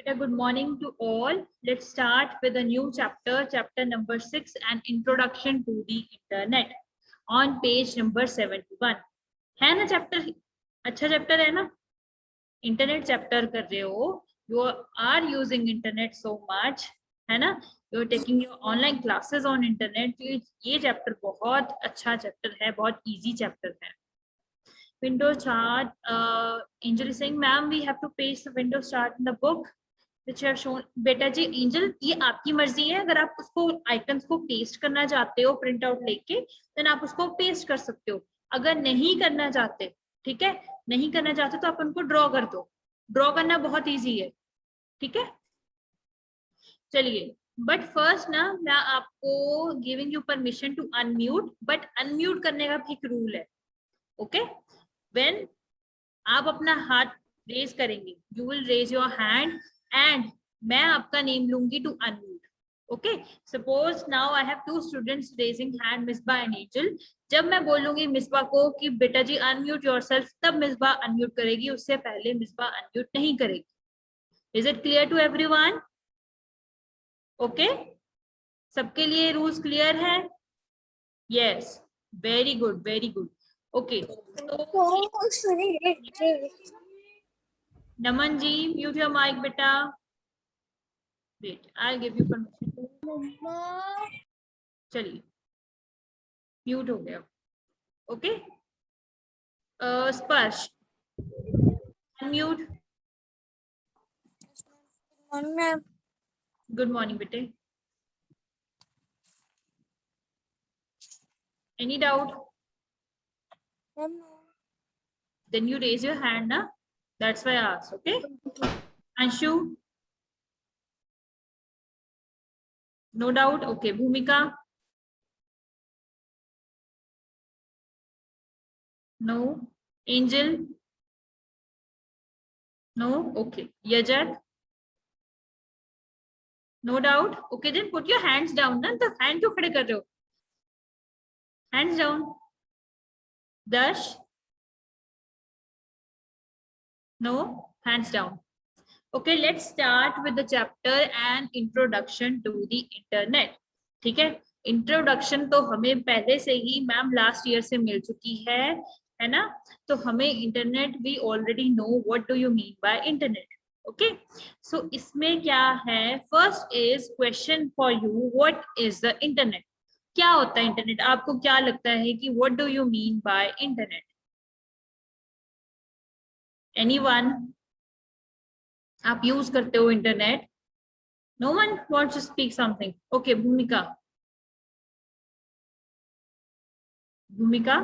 Beta, good morning to all. Let's start with a new chapter, chapter number 6, an introduction to the internet, on page number 71. है ना chapter? अच्छा chapter है ना? Internet chapter कर रहे हो, you are using internet so much, है ना? You are taking your online classes on internet. तो ये चैप्टर बहुत अच्छा चैप्टर है, बहुत इजी चैप्टर है. Windows chart. Angel is saying, ma'am, we have to paste the Windows chart in the book which you have shown. बेटा जी angel, ये आपकी मर्जी है. अगर आप उसको आइकन्स को पेस्ट करना चाहते हो प्रिंट आउट लेके, देन आप उसको पेस्ट कर सकते हो. अगर नहीं करना चाहते, ठीक है, नहीं करना चाहते तो आप उनको ड्रॉ कर दो. ड्रॉ करना बहुत इजी है, ठीक है. चलिए, बट फर्स्ट ना मैं आपको giving you permission to unmute, but unmute करने का भी एक रूल है. ओके, व्हेन आप अपना हाथ रेज करेंगे, you will raise your hand and मैं आपका नेम लूंगी to unmute. Okay, suppose now I have two students raising hand, Misba and Angel. जब मैं बोलूंगी मिसबा को कि बेटा जी अनम्यूट योरसेल्फ, तब मिसबा अनम्यूट करेगी, उससे पहले मिसबा अनम्यूट नहीं करेगी. Is it clear to everyone? Okay, सबके लिए रूल्स क्लियर है? Yes, very good, very good. Okay, Naman ji, mute your mic बेटा. Wait, I give you permission. चलिए, म्यूट हो गया. Okay, Sparsh unmute. Good morning बेटे. Any doubt? Then you raise your hand, na? That's why I asked. Okay. Anshu? No doubt. Okay. Bhumika? No. Angel? No. Okay. Yajat? No doubt. Okay, then put your hands down. Na? The hand क्यों खड़े कर रहे हो? Hands down. Dash? No. Hands down. Okay, let's start with the chapter and introduction to the internet. ठीक है, introduction तो हमें पहले से ही मैम लास्ट ईयर से मिल चुकी है ना? तो हमें internet we already know what do you mean by internet. Okay, so इसमें क्या है? First is question for you, what is the internet? क्या होता है इंटरनेट? आपको क्या लगता है कि what do you mean by internet? Anyone? आप यूज करते हो internet? No one wants to speak something. Okay, Bhumika. Bhumika?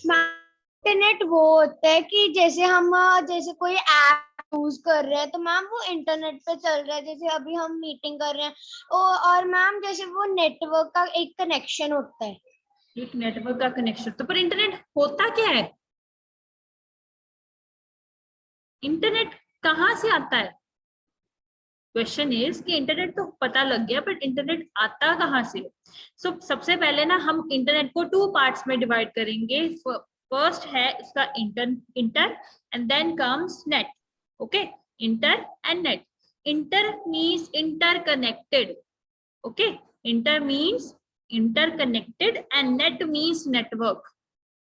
Internet वो होता है कि जैसे हम जैसे कोई ऐप यूज कर रहे हैं तो मैम वो इंटरनेट पे चल रहा है. जैसे अभी हम मीटिंग कर रहे हैं और मैम जैसे वो नेटवर्क का एक कनेक्शन होता है. एक नेटवर्क का कनेक्शन. तो पर इंटरनेट होता क्या है? इंटरनेट कहाँ से आता है? क्वेश्चन इज कि इंटरनेट तो पता लग गया, बट इंटरनेट आता कहाँ से? सो सबसे पहले ना हम इंटरनेट को टू पार्ट्स में डिवाइड करेंगे. फर्स्ट है इसका inter and then comes net. Okay, inter and net. Inter means interconnected. Okay, inter means interconnected and net means network,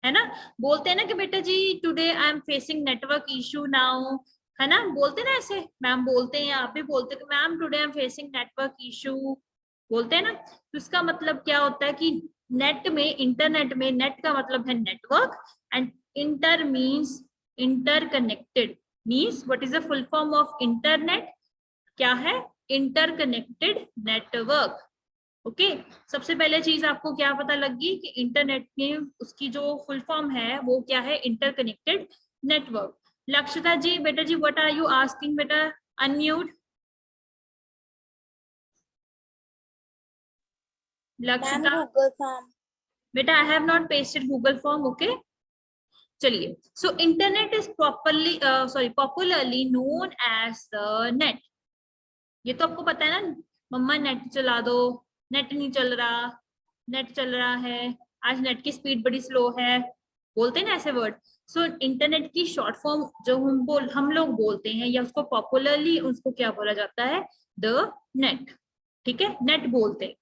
है ना? बोलते हैं ना कि बेटा जी today I am facing network issue now, है ना? बोलते ना ऐसे, मैम बोलते हैं, आप भी बोलते हैं ma'am today I am facing network issue, बोलते हैं ना? तो इसका मतलब क्या होता है कि नेट में, इंटरनेट में, नेट का मतलब है network and inter means interconnected. Means what is the full form of internet? क्या है? Interconnected network. ओके, सबसे पहले चीज आपको क्या पता लगी कि इंटरनेट में उसकी जो फुल फॉर्म है वो क्या है? Interconnected network. लक्षिता जी, बेटा जी व्हाट आर यू आस्किंग? बेटा अनम्यूट. Lakshita, Google form. बेटा I have not pasted Google form. Okay, चलिए. So internet is popularly known as the net. ये तो आपको पता है ना, मम्मा नेट चला दो, नेट नहीं चल रहा, नेट चल रहा है, आज नेट की स्पीड बड़ी स्लो है, बोलते हैं ना ऐसे वर्ड. सो इंटरनेट की शॉर्ट फॉर्म जो हम लोग बोलते हैं या उसको पॉपुलरली उसको क्या बोला जाता है, द नेट, ठीक है, नेट बोलते हैं।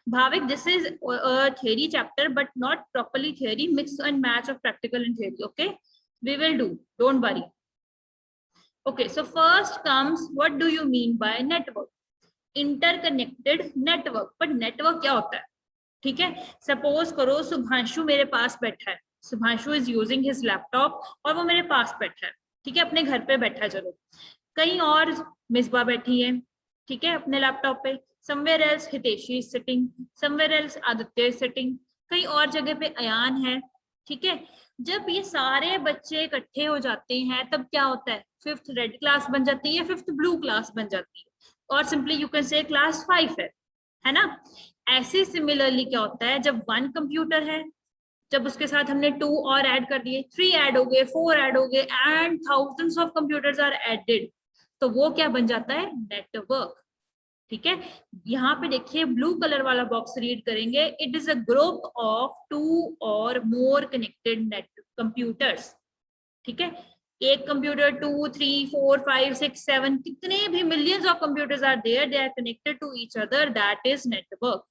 Bhavik, this is a theory chapter, but not properly theory, mix and match of practical and theory. Okay, we will do, don't worry. Okay, so first comes, what do you mean by network? Interconnected network. पर network क्या होता है, ठीक है? Suppose करो सुभांशु मेरे पास बैठा है, Subhanshu is using his laptop और वो मेरे पास बैठा है, ठीक है, अपने घर पे बैठा है। चलो, कहीं और मिसबा बैठी है, ठीक है, अपने लैपटॉप पे। somewhere else Hiteshi is sitting, somewhere else Aditya is sitting, कहीं और जगह पे अयान है, ठीक है। जब ये सारे बच्चे इकट्ठे हो जाते हैं तब क्या होता है, फिफ्थ रेड क्लास बन जाती है, फिफ्थ ब्लू क्लास बन जाती है, और simply you can say class 5 है ना। ऐसे सिमिलरली क्या होता है, जब 1 कंप्यूटर है, जब उसके साथ हमने 2 और ऐड कर दिए, 3 ऐड हो गए, 4 ऐड हो गए, and thousands of computers are added, तो वो क्या बन जाता है, नेटवर्क, ठीक है। यहाँ पे देखिए ब्लू कलर वाला बॉक्स रीड करेंगे, it is a group of 2 और मोर कनेक्टेड नेट कंप्यूटर्स, ठीक है। एक कंप्यूटर 2, 3, 4, 5, 6, 7, कितने भी millions of computers are there, they are connected to each other, that is network.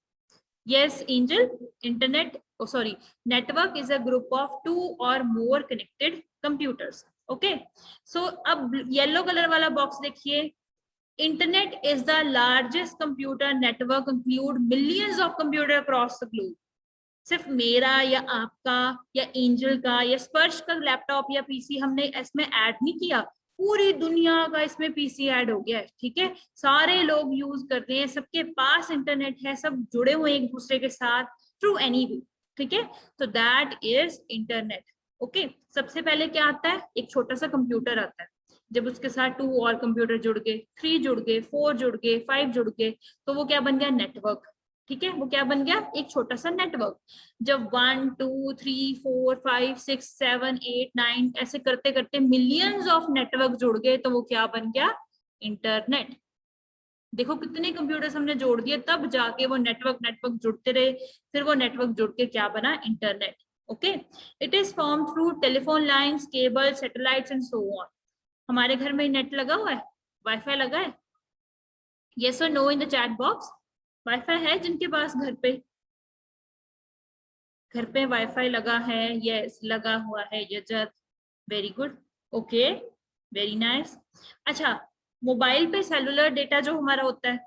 Yes, Angel, internet, oh sorry, network is a group of 2 or more connected computers. Okay, so अब yellow color वाला box देखिए, internet is the largest computer network, include millions of computers across the globe. सिर्फ मेरा या आपका या angel का या स्पर्श का लैपटॉप या पीसी हमने इसमें ऐड नहीं किया, पूरी दुनिया का इसमें पीसी ऐड हो गया है, ठीक है। सारे लोग यूज करते हैं, सबके पास इंटरनेट है, सब जुड़े हुए एक दूसरे के साथ थ्रू एनी वे, ठीक है। तो दैट इज इंटरनेट। ओके, सबसे पहले क्या आता है, एक छोटा सा कंप्यूटर आता है, जब उसके साथ 2 और कंप्यूटर जुड़ गए, 3 जुड़ गए, 4 जुड़ गए, 5 जुड़ गए, तो वो क्या बन गया, नेटवर्क, ठीक है। वो क्या बन गया, एक छोटा सा नेटवर्क। जब 1, 2, 3, 4, 5, 6, 7, 8, 9 ऐसे करते करते मिलियंस ऑफ नेटवर्क जुड़ गए, तो वो क्या बन गया, इंटरनेट। देखो कितने कंप्यूटर्स हमने जोड़ दिए, तब जाके वो नेटवर्क जुड़ते रहे, फिर वो नेटवर्क जुड़ के क्या बना, internet. Okay, it is form through telephone lines, cable, satellites and so on. हमारे घर में नेट लगा हुआ है, वाईफाई लगा है, यस और no in the chat box. Wifi है जिनके पास घर पे वाईफाई लगा है, यस लगा हुआ है Yajat, very good, okay, very nice. अच्छा, मोबाइल पे सेलुलर डेटा जो हमारा होता है,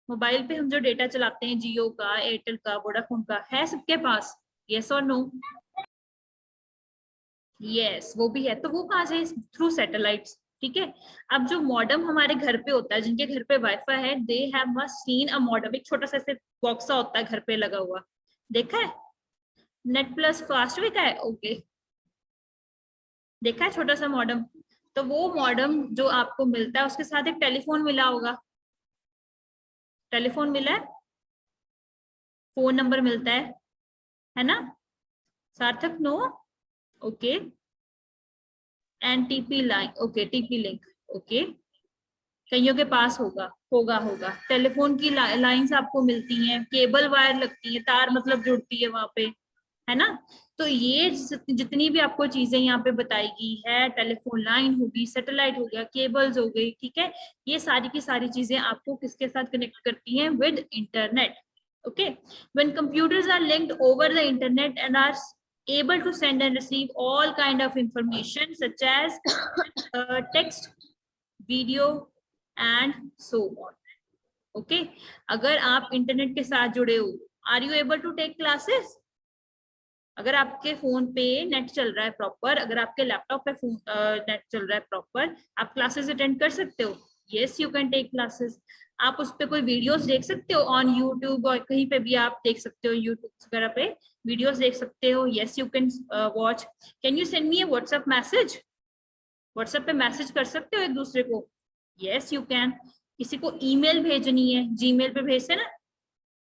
मोबाइल पे हम जो डेटा चलाते हैं, जियो का, एयरटेल का, वोडाफोन का, है सबके पास, यस और नो, यस वो भी है। तो वो कहाँ से, थ्रू सैटेलाइट्स, ठीक है। अब जो मॉडेम हमारे घर पे होता है, जिनके घर पे वाईफाई है, they have must seen a modem, एक छोटा सा ऐसे बॉक्सा होता है घर पे लगा हुआ, देखा है, नेट प्लस फास्ट भी का है, ओके, देखा है छोटा सा मॉडेम। तो वो मॉडेम जो आपको मिलता है, उसके साथ एक टेलीफोन मिला होगा, टेलीफोन मिला है, फोन नंबर मिलता है ना, Sarthak, no, okay, and TP line, okay, TP link, okay, कईयों के पास होगा होगा होगा। टेलीफोन की लाइंस आपको मिलती हैं, केबल वायर लगती है, तार मतलब जुड़ती है वहां पे, है ना। तो ये जितनी भी आपको चीजें यहाँ पे बताई गई है, टेलीफोन लाइन होगी, सैटेलाइट हो गया, केबल्स हो गई, ठीक है, ये सारी की सारी चीजें आपको किसके साथ कनेक्ट करती हैं, with internet. Okay, when computers are linked over the internet and are able to send and receive all kind of information such as text, video and so on. Okay, अगर आप इंटरनेट के साथ जुड़े हो, are you able to take classes? अगर आपके phone पे net चल रहा है प्रॉपर, अगर आपके लैपटॉप पे नेट चल रहा है प्रॉपर, आप क्लासेस अटेंड कर सकते हो, yes you can take classes. आप उस पे कोई वीडियोस देख सकते हो ऑन यूट्यूब, और कहीं पे भी आप देख सकते हो, यूट्यूब वगैरह पे वीडियोस देख सकते हो, yes you can watch. Can you send me a WhatsApp message? WhatsApp पे मैसेज कर सकते हो एक दूसरे को, यस यू कैन। किसी को ईमेल भेजनी है, जीमेल पे भेजते हैं ना,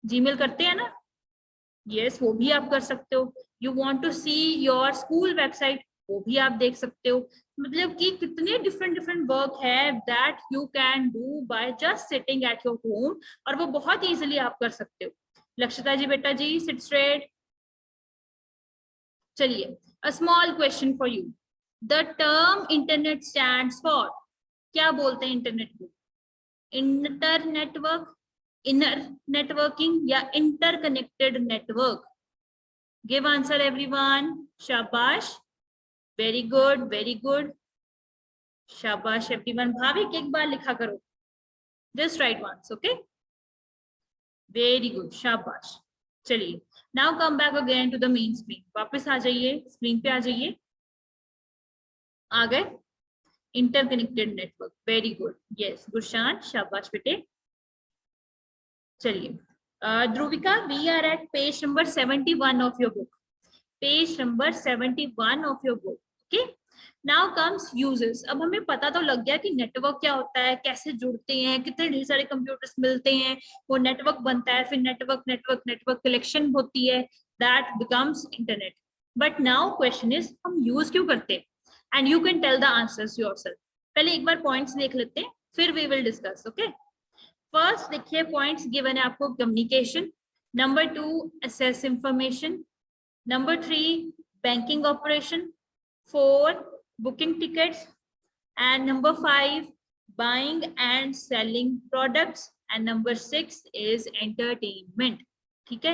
जीमेल करते हैं ना, यस वो भी आप कर सकते हो। You want to see your school website, वो भी आप देख सकते हो। मतलब कि कितने डिफरेंट वर्क है that you can do by just sitting at your home, और वो बहुत इजीली आप कर सकते हो। लक्षिता जी बेटा जी, सिट स्ट्रेट। चलिए, a small question for you, the term internet stands for, क्या बोलते हैं इंटरनेट को? इंटर नेटवर्क, इनर नेटवर्किंग या interconnected network? Give answer everyone, शाबाश, वेरी गुड वेरी गुड, शाबाश एवरीवन। भाविक एक बार लिखा करो, just write once, okay, very good, शाबाश। चलिए, now come back again to the main screen, वापस आ जाइए, स्क्रीन पे आ जाइए, आ गए? Interconnected network, very good, yes Gurshan, शाबाश बेटे। चलिए, Dhruvika, we are at page number 71 of your book, page number 71 of your book, okay. Now comes users. अब हमें पता तो लग गया कि नेटवर्क क्या होता है, कैसे जुड़ते हैं, कितने ढेर सारे कंप्यूटर्स मिलते हैं, वो नेटवर्क बनता है, फिर नेटवर्क नेटवर्क नेटवर्क कलेक्शन होती है, that becomes internet. But now question is, हम यूज क्यों करते हैं? And you can tell the answers yourself. पहले एक बार पॉइंट्स देख लेते हैं, फिर we will discuss, okay. First देखिए, पॉइंट्स गिवन है आपको, communication, number 2 access information, number 3 banking operation, 4 booking tickets, and number 5 buying and selling products, and number 6 is entertainment, ठीक है।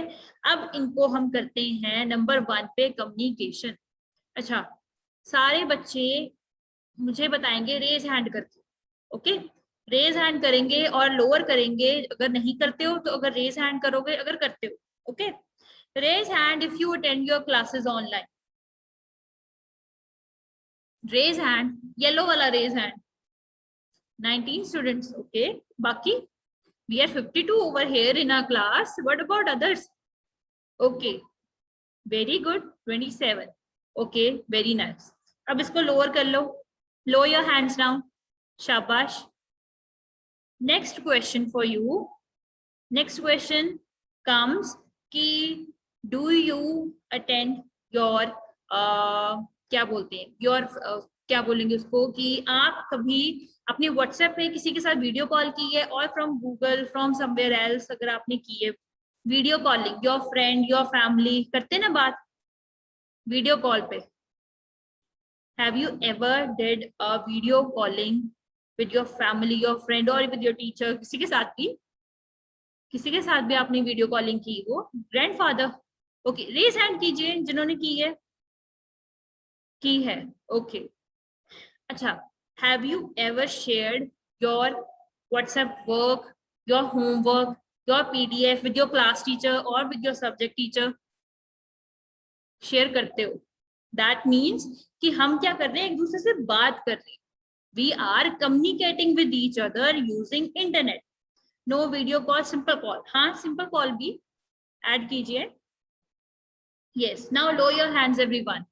अब इनको हम करते हैं नंबर 1 पे, कम्युनिकेशन। अच्छा, सारे बच्चे मुझे बताएंगे रेज हैंड करके, ओके, रेज हैंड करेंगे और लोअर करेंगे अगर नहीं करते हो, तो अगर रेज हैंड करोगे अगर करते हो, okay. Raise hand if you attend your classes online, raise hand, yellow wala raise hand, 19 students, okay, baki we are 52 over here in our class, what about others? Okay, very good, 27, okay, very nice। अब इसको lower कर लो, lower your hands down, shabash। next question for you, next question comes कि do you attend your क्या बोलते हैं, your क्या बोलेंगे उसको, कि आप कभी अपने व्हाट्सएप पे किसी के साथ वीडियो कॉल की है, और from Google, from somewhere else अगर आपने की है video calling, your friend, your family, करते ना बात वीडियो कॉल पे। Have you ever did a video calling with your family, your friend, और विद योर टीचर, किसी के साथ भी, किसी के साथ भी आपने वीडियो कॉलिंग की, वो ग्रैंडफादर, ओके, रेज हैंड कीजिए जिन्होंने की है, की है, ओके। अच्छा, have you ever shared your WhatsApp work, your homework, your PDF with your class teacher और with your subject teacher? Share करते हो, दैट मीन्स कि हम क्या कर रहे हैं, एक दूसरे से बात कर रहे हैं, we are communicating with each other using internet. No video call, simple call, हाँ सिंपल कॉल भी ऐड कीजिए। Yes, now lower your hands everyone,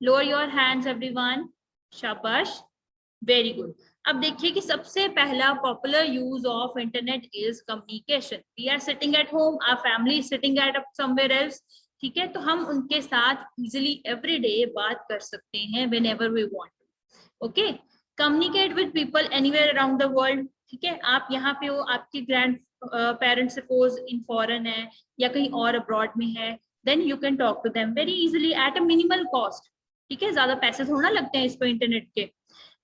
lower your hands everyone, शाबाश, वेरी गुड। अब देखिए कि सबसे पहला popular use of internet is communication. We are sitting at home, our family is sitting at somewhere else, ठीक है, तो हम उनके साथ इजिली एवरी डे बात कर सकते हैं whenever we want, okay. Communicate with people anywhere around the world, ठीक है, आप यहाँ पे हो, आपके grandparents suppose in foreign है या कहीं और अब्रॉड में है, then you can talk to them very easily at a minimal cost, ठीक है, ज्यादा पैसे थोड़ा लगते हैं इस पर इंटरनेट के।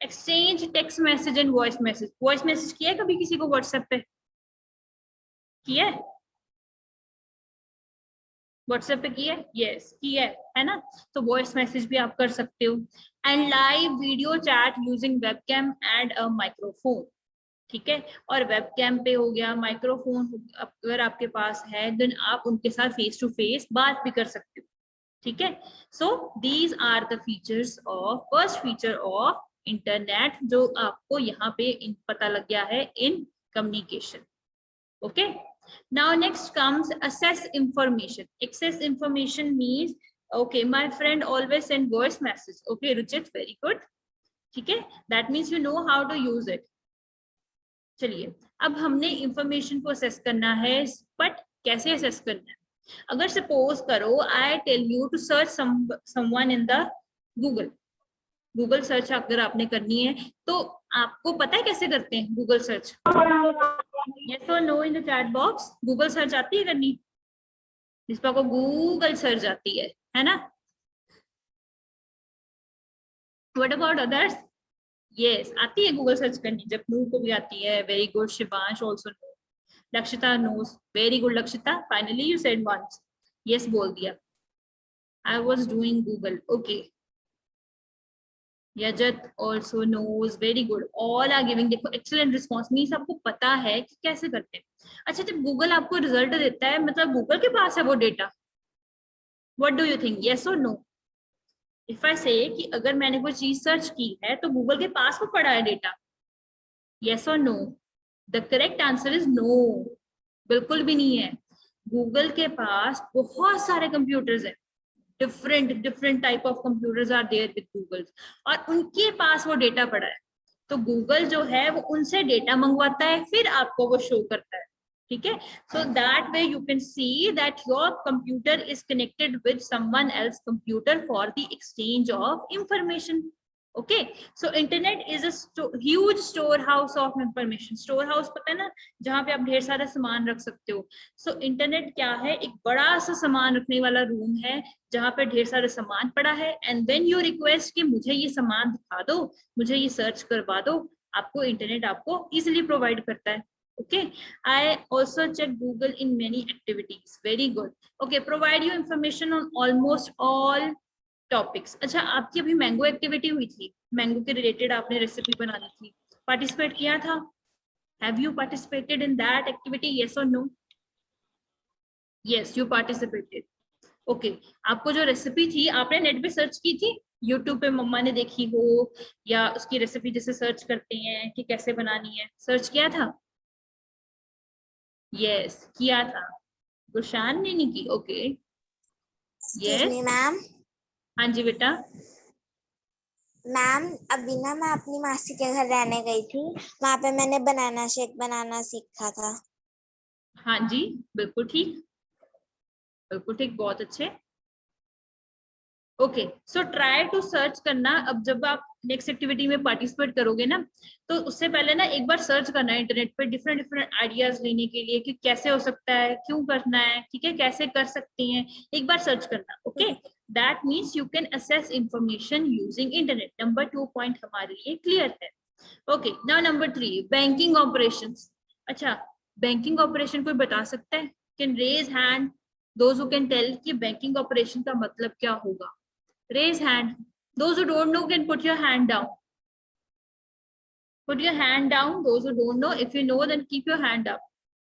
Exchange text message and voice message, voice message किया है कभी किसी को व्हाट्सएप पे? किया है? व्हाट्सएप पे किया है? यस किया है ना, तो वॉइस मैसेज भी आप कर सकते हो। And live video chat using webcam and a microphone, ठीक है, और वेबकैम पे हो गया, माइक्रोफोन अगर आपके पास है, देन आप उनके साथ फेस टू फेस बात भी कर सकते हो, ठीक है। So these are the features of, first feature of internet, जो आपको यहाँ पे पता लग गया है in communication, okay. Now next comes access information. Access information means, okay, my friend always send voice message, okay Ruchit, very good, ठीक है, that means you know how to use it। चलिए, अब हमने इंफॉर्मेशन को असेस करना है, but कैसे assess करना है? अगर सपोज करो I tell you to search someone in the Google, Google search अगर आपने करनी है, तो आपको पता है कैसे करते हैं गूगल सर्च? यस और no in the chat box. Google search आती है करनी? जिस पर को गूगल सर्च आती है ना? What about others? यस, आती है गूगल सर्च करनी, जपनू को भी आती है, very good. Shivansh also know, Lakshita knows, very good Lakshita, finally you said once, yes बोल दिया। I was doing Google, okay. Yajat also knows, very good, all are giving, देखो एक्सीलेंट रिस्पांस, मींस आपको पता है कि कैसे करते हैं। अच्छा, जब गूगल आपको रिजल्ट देता है, मतलब गूगल के पास है वो data, what do you think, yes और नो? इफ आई से कि अगर मैंने कोई चीज सर्च की है तो गूगल के पास वो पड़ा है डेटा, यस और no? The correct answer is no, बिल्कुल भी नहीं है। गूगल के पास बहुत सारे कंप्यूटर्स हैं, different different type of computers are there with Google, और उनके पास वो डेटा पड़ा है। तो गूगल जो है वो उनसे डेटा मंगवाता है, फिर आपको वो शो करता है, ठीक है? So that way you can see that your computer is connected with someone else computer for the exchange of information. Okay, so internet is a huge store house of information. Store house पता है ना, जहां पे आप ढेर सारा सामान रख सकते हो। सो इंटरनेट क्या है, एक बड़ा सा सामान रखने वाला रूम है, जहां पे ढेर सारा सामान पड़ा है, एंड व्हेन यू रिक्वेस्ट कि मुझे ये सामान दिखा दो, मुझे ये सर्च करवा दो, आपको इंटरनेट आपको इजिली प्रोवाइड करता है। Okay, I also check Google in many activities, very good. Okay, provide you information on almost all topics. अच्छा, आपकी अभी मैंगो एक्टिविटी हुई थी, मैंगो के रिलेटेड आपने रेसिपी बनानी थी, पार्टिसिपेट किया था? Have you participated in that activity, yes और no? Yes, you participated, okay. आपको जो रेसिपी थी आपने नेट पे सर्च की थी, यूट्यूब पे मम्मा ने देखी हो, या उसकी रेसिपी जैसे सर्च करते हैं कि कैसे बनानी है, सर्च किया था? यस, किया था। गुरशान ने नहीं की, okay. Excuse yes, me ma'am. हाँ जी बेटा। मैम अभी ना मैं अपनी मासी के घर रहने गई थी, वहां पे मैंने बनाना शेक बनाना सीखा था। हाँ जी, बिल्कुल ठीक, बिल्कुल ठीक, बहुत अच्छे। Okay, so try to search करना। अब जब आप नेक्स्ट एक्टिविटी में पार्टिसिपेट करोगे ना, तो उससे पहले ना एक बार सर्च करना है इंटरनेट पे, डिफरेंट डिफरेंट आइडियाज लेने के लिए कि कैसे हो सकता है, क्यों करना है, ठीक है, कैसे कर सकते हैं, एक बार सर्च करना। Okay, that means you can access information using internet. Number 2 point हमारे लिए क्लियर है। Okay, now number 3, banking operations. अच्छा, बैंकिंग ऑपरेशन कोई बता सकता है? Can raise hand those who can tell कि बैंकिंग ऑपरेशन का मतलब क्या होगा। Raise hand. Those who don't know can put your hand down. Put your hand down. Those who don't know, if you know, then keep your hand up.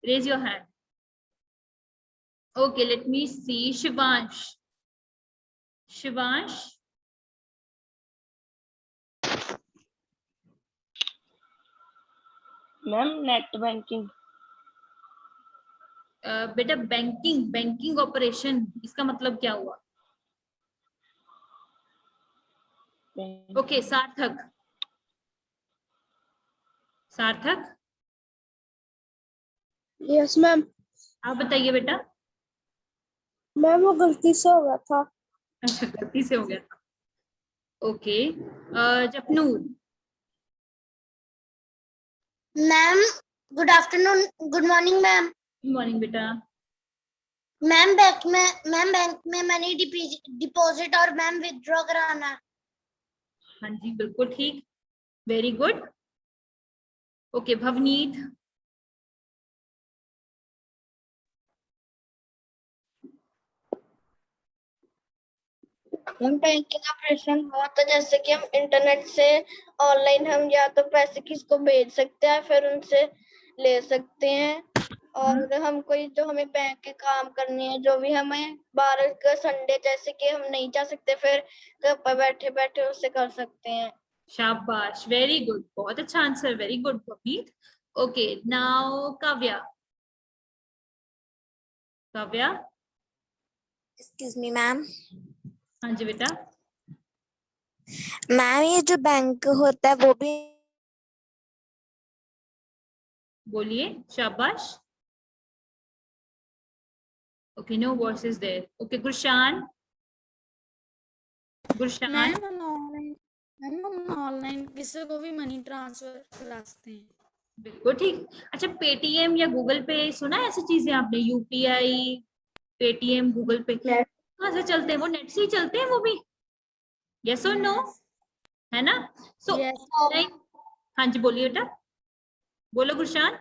Raise your hand. Okay, let me see. Shivansh. Shivansh. Ma'am net banking. बेटा banking operation, इसका मतलब क्या हुआ? Okay, सार्थक। सार्थक, yes ma'am. आप बताइए बेटा। मैम वो गलती से हो गया था। अच्छा, गलती से हो गया था, okay. Japnoor. Ma'am good afternoon, good morning ma'am. Good morning बेटा। मैम बैंक में मनी डिपॉजिट और मैम विथड्रॉ कराना। हाँ जी, बिल्कुल ठीक, वेरी गुड। ओके, भवनीत। हम बैंकिंग ऑपरेशन बहुत है, जैसे कि हम इंटरनेट से ऑनलाइन हम या तो पैसे किसी को भेज सकते हैं, फिर उनसे ले सकते हैं, और हम कोई जो हमें बैंक के काम करने हैं, जो भी हमें 12 का संडे जैसे कि हम नहीं जा सकते, फिर घर पर बैठे बैठे उससे कर सकते हैं। शाबाश, वेरी गुड, बहुत अच्छा answer, very good Bhavneet. Okay, now Kavya. Kavya. Excuse me ma'am. हाँ जी बेटा। मैम ये जो बैंक होता है वो भी बोलिए, शाबाश। Okay, no voice is there. Okay, Gurshan. Gurshan. Ma'am online किसी को भी मनी ट्रांसफर करा सकते हैं। बिल्कुल ठीक। अच्छा, पेटीएम या गूगल पे सुना है ऐसी चीजें आपने? यूपीआई, पेटीएम, गूगल पे कहाँ से चलते हैं? वो नेट से ही चलते हैं वो भी, यस और नो? है ना? सो Yes. हाँ जी बोलिए बेटा, बोलो गुरशान।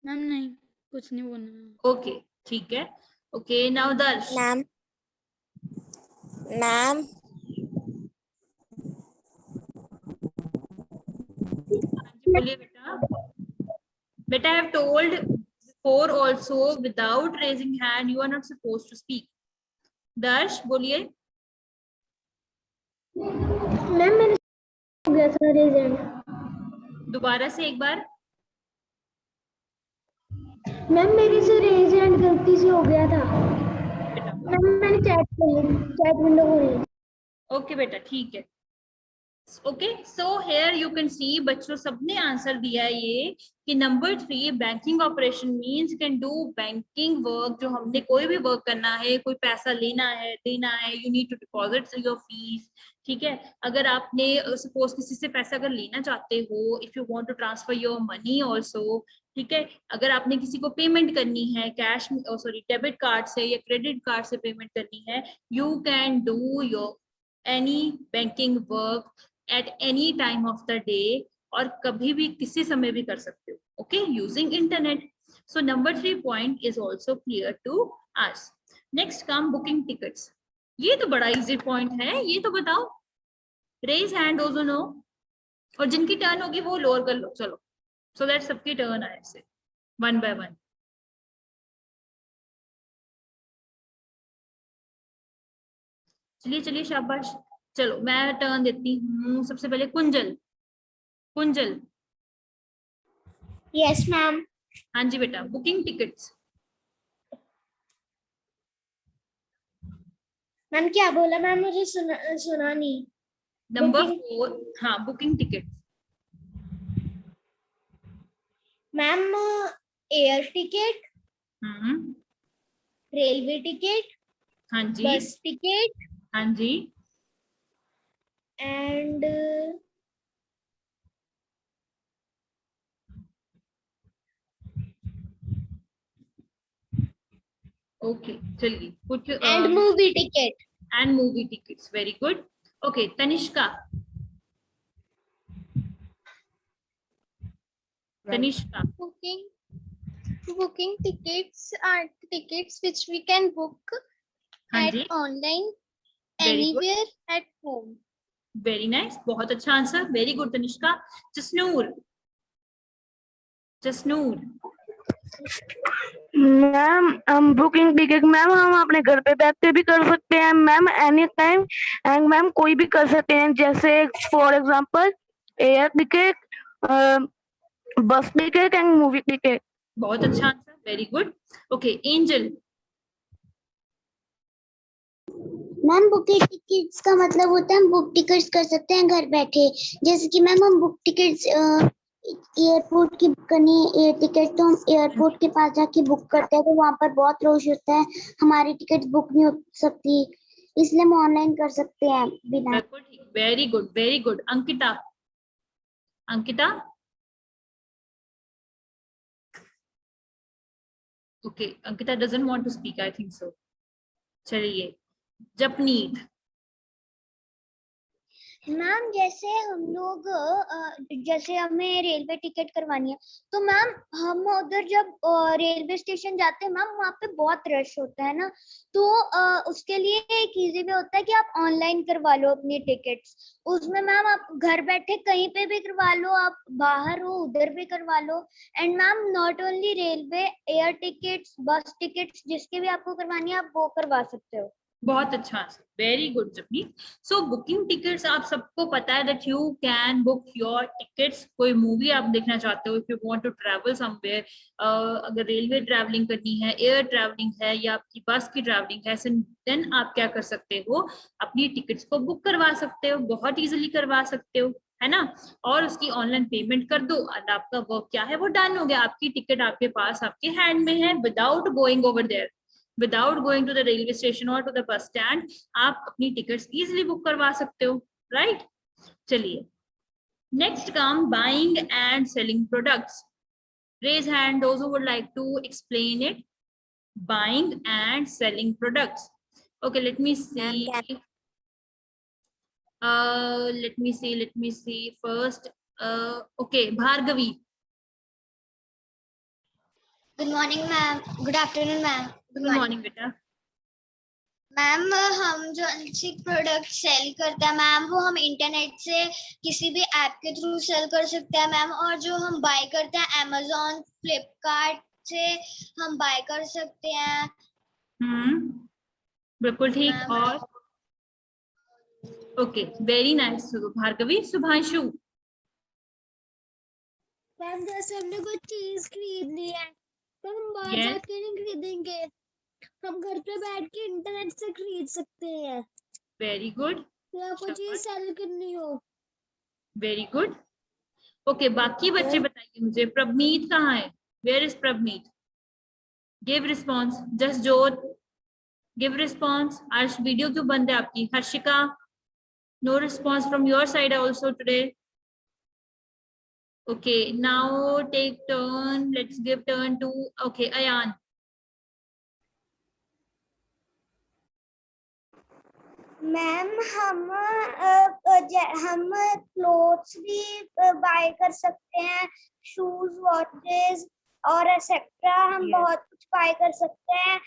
मैम नहीं, कुछ नहीं बोलना। ओके ठीक है। ओके नाउ दर्श। मैम मैम हाँ जी बोलिए बेटा। बेटा I have told before also without raising hand you are not supposed to speak. दर्श बोलिए। मैम मैंने हो गया था रेज दोबारा से एक बार। मैम मेरे से रेज हैंड गलती से हो गया था। बेटा मैम मैंने चैट विंडो खोली। ओके बेटा ठीक है। Okay so here you can see बच्चों सबने आंसर दिया है ये कि number 3 banking operation means can do banking work. जो हमने कोई भी वर्क करना है, कोई पैसा लेना है देना है, you need to deposit your fees. ठीक है, अगर आपने सपोज किसी से पैसा अगर लेना चाहते हो, if you want to transfer your money also, ठीक है, अगर आपने किसी को पेमेंट करनी है कैश सॉरी डेबिट कार्ड से या क्रेडिट कार्ड से पेमेंट करनी है, you can do your any banking work at any time of the day और कभी भी किसी समय भी कर सकते हो, okay, using internet. So number 3 point is also clear to us. Next come booking tickets. ये तो बड़ा easy point है, ये तो बताओ, raise hand those who know, और जिनकी टर्न होगी वो लोअर कर लो, चलो, so that सबकी टर्न आए से one by one. चलिए चलिए शाबाश। चलो मैं टर्न देती हूँ सबसे पहले कुंजल। Kunjal yes ma'am. हाँ जी बेटा, बुकिंग टिकट्स। मैम क्या बोला मैम, मुझे सुना नहीं। नंबर 4 हाँ booking ticket. Ma'am air ticket, railway ticket, हाँ जी बस टिकट हाँ जी एंड ओके चलिए कुछ and movie ticket. And movie tickets, very good. Okay Tanishka. Tanishka Booking tickets are tickets which we can book हाँ at जी online very good, anywhere at home. Very nice, बहुत अच्छा answer, very good Tanishka. Jasnoor. Jasnoor ma'am हम booking ticket ma'am हम अपने घर पे बैठ के भी कर सकते हैं ma'am, any time, and ma'am कोई भी कर सकते हैं, जैसे फॉर एग्जांपल एयर टिकट, बस टिकट एंड मूवी टिकट। बहुत अच्छा answer, very good. Okay angel. Ma'am booking tickets का मतलब होता है हम बुक टिकट्स कर सकते हैं घर बैठे। जैसे कि मैम हम बुक टिकट्स एयरपोर्ट की बुक करनी है एयर टिकट, तो हम एयरपोर्ट के पास जाके बुक करते हैं, तो वहाँ पर बहुत रश होता है, हमारी टिकट बुक नहीं हो सकती, इसलिए हम ऑनलाइन कर सकते हैं बिना। Very good very good. Ankita. Ankita okay Ankita doesn't want to speak, I think so. चलिए जपनीत। मैम जैसे हम लोग जैसे हमें रेलवे टिकट करवानी है, तो मैम हम उधर जब रेलवे स्टेशन जाते हैं मैम, वहाँ पे बहुत रश होता है ना, तो उसके लिए एक इजी वे होता है कि आप ऑनलाइन करवा लो अपनी टिकट्स। उसमें मैम आप घर बैठे कहीं पे भी करवा लो, आप बाहर हो उधर भी करवा लो। And ma'am not only railway, air tickets, bus tickets, जिसके भी आपको करवानी है आप वो करवा सकते हो। बहुत अच्छा, very good Japneet. So booking tickets आप सबको पता है that you can book your tickets. कोई मूवी आप देखना चाहते हो, if you want to travel somewhere, अगर रेलवे ट्रैवलिंग करनी है, एयर ट्रैवलिंग है या आपकी बस की ट्रैवलिंग है, देन आप क्या कर सकते हो, अपनी टिकट्स को बुक करवा सकते हो, बहुत इजीली करवा सकते हो, है ना। और उसकी ऑनलाइन पेमेंट कर दो और आपका वर्क क्या है वो डन हो गया, आपकी टिकट आपके पास आपके हैंड में है, without going over there, without going to the railway station or to the bus stand, आप अपनी टिकट्स इजीली बुक करवा सकते हो, राइट। चलिए next come buying and selling products. Raise hand those who would like to explain it. Buying and selling products. Okay, let me see. Let me see first. Okay, Bhargavi. Good morning ma'am, good afternoon ma'am. Good morning, beta. Ma'am हम जो product cell करते हैं ma'am, वो हम internet से किसी भी app के थ्रू सेल कर सकते हैं मैम, और जो हम बाय करते हैं अमेजोन फ्लिपकार्ट से हम बाय कर सकते हैं। बिल्कुल ठीक। मैम, और okay, very nice Bhargavi. Shubhanshu. Ma'am जैसे हमने कोई चीज खरीदनी है तो हम बाहर Yes. जाके नहीं खरीदेंगे, हम घर पे बैठ के इंटरनेट से खरीद सकते हैं। वेरी गुड, या कोई चीज सेल करनी हो। Very good. ओके, बाकी बच्चे बताइए मुझे, प्रवनीत कहाँ है? Where is Pravneet? Give response. Jasjot, give response. आज वीडियो क्यों बंद है आपकी? Harshika, no response from your side also today. Okay, now take turn. Let's give turn to, okay, Ayan. Ma'am हम क्लोथ्स भी बाय कर सकते हैं, शूज, वॉचेस और एक्सेट्रा हम Yes. बहुत कुछ बाय कर सकते हैं।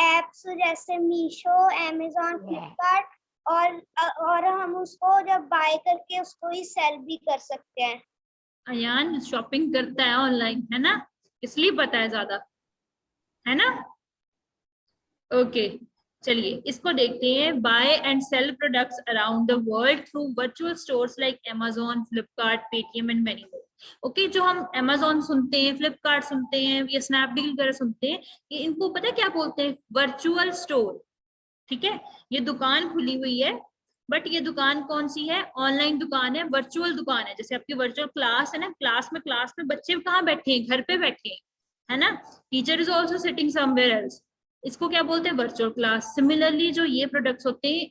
एप्स जैसे मीशो, अमेजोन, फ्लिपकार्ट, और हम उसको जब बाय करके उसको ही सेल भी कर सकते हैं। अयान शॉपिंग करता है ऑनलाइन, है ना? इसलिए पता है ज्यादा, है ना? ओके, चलिए इसको देखते हैं। Buy and sell products around the world through virtual stores like Amazon, Flipkart, Paytm and many more. Okay, जो हम Amazon सुनते हैं, फ्लिपकार्ट सुनते हैं या स्नैपडील वगैरह सुनते हैं, ये इनको पता है क्या बोलते हैं? Virtual store. ठीक है, ये दुकान खुली हुई है, बट ये दुकान कौन सी है? ऑनलाइन दुकान है, वर्चुअल दुकान है। जैसे आपकी वर्चुअल क्लास है ना, क्लास में बच्चे कहाँ बैठे हैं? घर पे बैठे हैं, है ना? Teacher is also sitting somewhere else. इसको क्या बोलते हैं? Virtual class. सिमिलरली जो ये प्रोडक्ट्स होते हैं,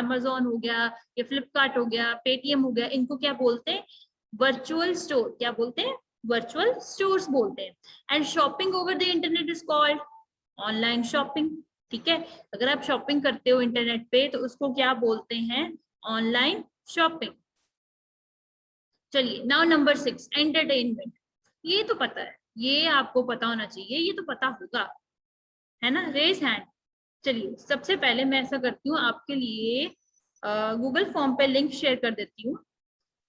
Amazon हो गया या फ्लिपकार्ट हो गया, पेटीएम हो गया, इनको क्या बोलते हैं? Virtual store. क्या बोलते हैं? वर्चुअल स्टोर्स बोलते हैं। And shopping over the internet is called online shopping. ठीक है, अगर आप शॉपिंग करते हो इंटरनेट पे तो उसको क्या बोलते हैं? Online shopping. चलिए, नाउ नंबर 6, एंटरटेनमेंट। ये तो पता है, ये आपको पता होना चाहिए, ये तो पता होगा, है ना? Raise hand. चलिए, सबसे पहले मैं ऐसा करती हूँ, आपके लिए गूगल फॉर्म पे लिंक शेयर कर देती हूँ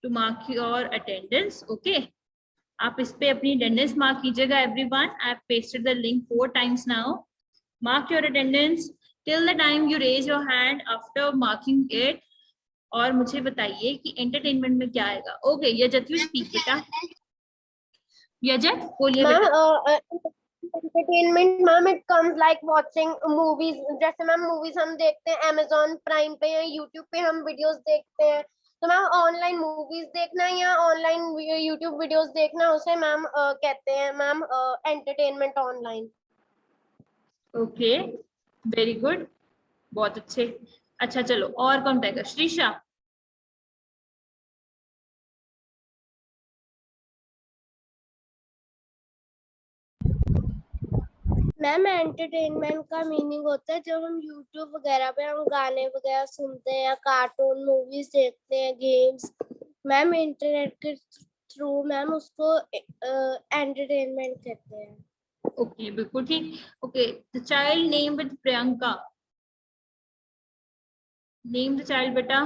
to mark your attendance. Okay, आप इस पे अपनी अटेंडेंस मार्क कीजिएगा everyone. I have pasted the link 4 times now. Mark your attendance till the time you raise your hand after marking it। और मुझे बताइए कि एंटरटेनमेंट में क्या आएगा। ओके, यजत यू स्पीक बेटा। यजत बोलिए बेटा। Entertainment ma'am, it comes like watching movies. जैसे मैम मूवीज हम देखते हैं Amazon प्राइम पे या यूट्यूब पे हम वीडियोस देखते हैं, तो मैम ऑनलाइन मूवीज देखना या ऑनलाइन यूट्यूब वीडियोस देखना, उसे मैम कहते हैं ma'am entertainment online. Okay, very good, बहुत अच्छे। अच्छा चलो, और कौन बताएगा? श्रीशा। मैम एंटरटेनमेंट का मीनिंग होता है जब हम यूट्यूब वगैरह पे हम गाने वगैरह सुनते हैं या कार्टून मूवीज देखते हैं, गेम्स। मैम इंटरनेट के थ्रू मैम उसको एंटरटेनमेंट कहते हैं। ओके, बिल्कुल ठीक। Okay, the child name with Priyanka. Name the child बेटा।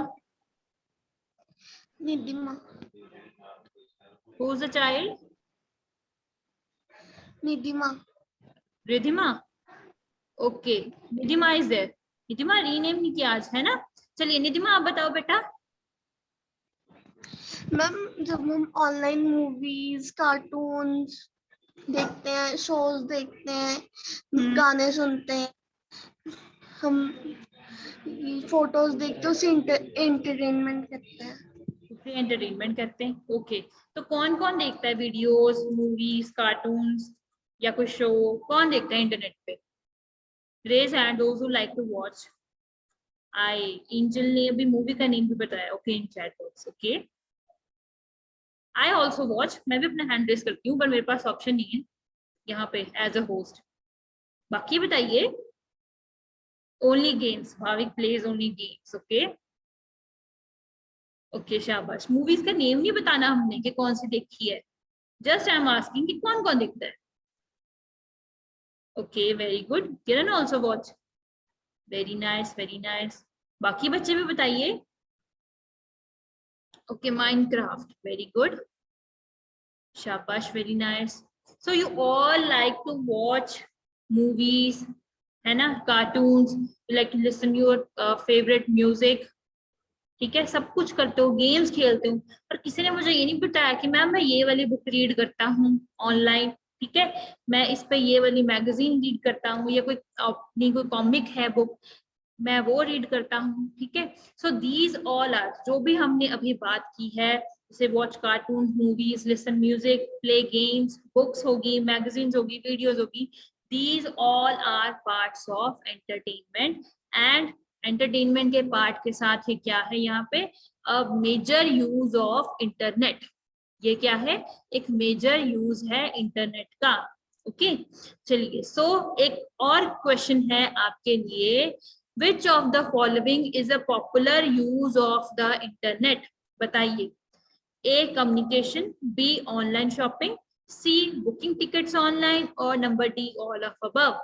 Nidhima. Who is the child? Nidhima. Ridhima. Okay, Nidhima is there. Nidhima rename नहीं किया आज, है ना? चलिए निधिमा, आप बताओ बेटा। मैम जब हम ऑनलाइन मूवीज, कार्टून्स देखते हैं, शोज देखते हैं, गाने सुनते हैं, हम फोटोज देखते हैं, उसे एंटरटेनमेंट करते हैं। उसे एंटरटेनमेंट करते हैं। ओके, तो कौन कौन देखता है वीडियोस, मूवीज, कार्टून्स या कोई शो? कौन देखता है इंटरनेट पे? Raise hand those who like to watch. I Angel ने अभी मूवी का नेम भी बताया। Okay, in chat box. Okay, I also watch. मैं भी अपना हैंड रेस करती हूँ, पर मेरे पास ऑप्शन नहीं है यहाँ पे एज अ होस्ट। बाकी बताइए। Only games, Bhavik plays only games. Okay, okay शाबाश। मूवीज का नेम नहीं बताना हमने कि कौन सी देखी है, जस्ट आई एम आस्किंग कि कौन कौन देखता है। Okay very good, Kiran also watch, very nice very nice. बाकी बच्चे भी बताइए। ओके माइनक्राफ्ट, वेरी गुड, शाबाश, very nice. So you all like to watch movies, है ना, cartoons, like to listen your favourite music, ठीक है, सब कुछ करते हो, गेम्स खेलते हो। पर किसी ने मुझे ये नहीं बताया कि मैम मैं ये वाली बुक रीड करता हूँ ऑनलाइन, ठीक है, मैं इस पे ये वाली मैगजीन रीड करता हूँ, या कोई अपनी कोई कॉमिक है बुक मैं वो रीड करता हूँ, ठीक है। सो दीज ऑल आर, जो भी हमने अभी बात की है, जैसे watch cartoon, movies, listen music, play games, books होगी, मैगजीन्स होगी, वीडियोज होगी, these all are parts of entertainment. And entertainment के पार्ट के साथ ही क्या है यहाँ पे, a major use of internet. ये क्या है, एक मेजर यूज है इंटरनेट का। ओके चलिए, सो एक और क्वेश्चन है आपके लिए, which of the following is a popular use of the internet, बताइए। ए कम्युनिकेशन, बी ऑनलाइन शॉपिंग, सी बुकिंग टिकट्स ऑनलाइन, और number D all of above.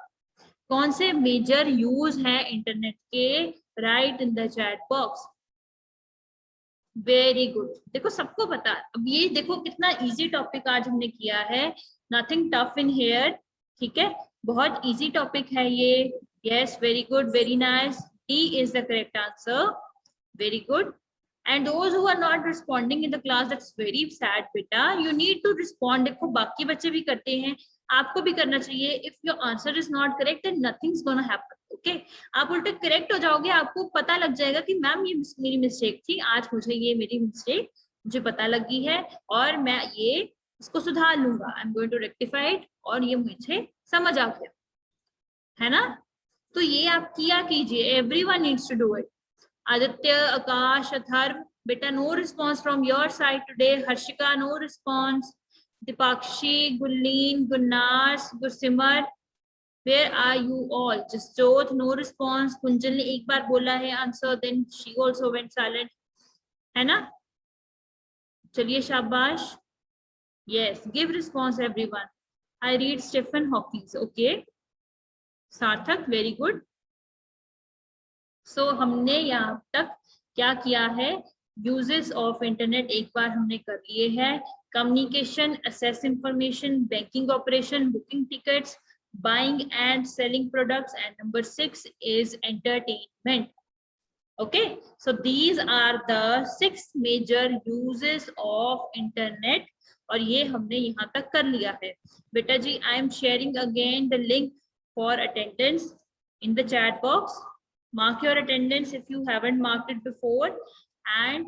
कौन से मेजर यूज है इंटरनेट के, right in the chat box. Very good, देखो सबको पता है। अब ये देखो कितना इजी टॉपिक आज हमने किया है, नथिंग टफ इन हेयर, ठीक है, बहुत इजी टॉपिक है ये। Yes very good, very nice, D is the correct answer, very good. And those who are not responding in the class, that's very sad beta, you need to respond। देखो बाकी बच्चे भी करते हैं, आपको भी करना चाहिए। if your answer is not correct then nothing's gonna happen, okay? आप उल्टे करेक्ट हो जाओगे, आपको पता लग जाएगा कि मैम ये मेरी मिस्टेक थी, आज मुझे ये मेरी मिस्टेक मुझे पता लगी है और मैं ये इसको सुधार लूंगा, I am going to rectify it, और ये मुझे समझ आ गया, है ना। तो ये आप किया कीजिए, everyone needs to do it. Aditya, Akash, Atharv, beta no response from your side today. Harshika, no response. Dipakshi, Gulleen, Gunnars, Gursimar, where are you all? Jasjot, no response. Kunjal ने एक बार बोला है answer, then she also went silent, है ना। चलिए शाबाश, yes, give response everyone. I read Stephen Hawking, okay. सार्थक, very good. सो हमने यहाँ तक क्या किया है, यूजेस ऑफ इंटरनेट एक बार हमने कर लिए हैं। Communication, access information, banking operation, booking tickets, buying and selling products, and number 6 is entertainment. Okay, so these are the 6 major uses of internet, और ये हमने यहाँ तक कर लिया है। बेटा जी, I am sharing again the link for attendance in the chat box. Mark your attendance if you haven't marked it before, and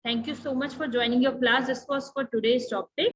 thank you so much for joining your class. This was for today's topic.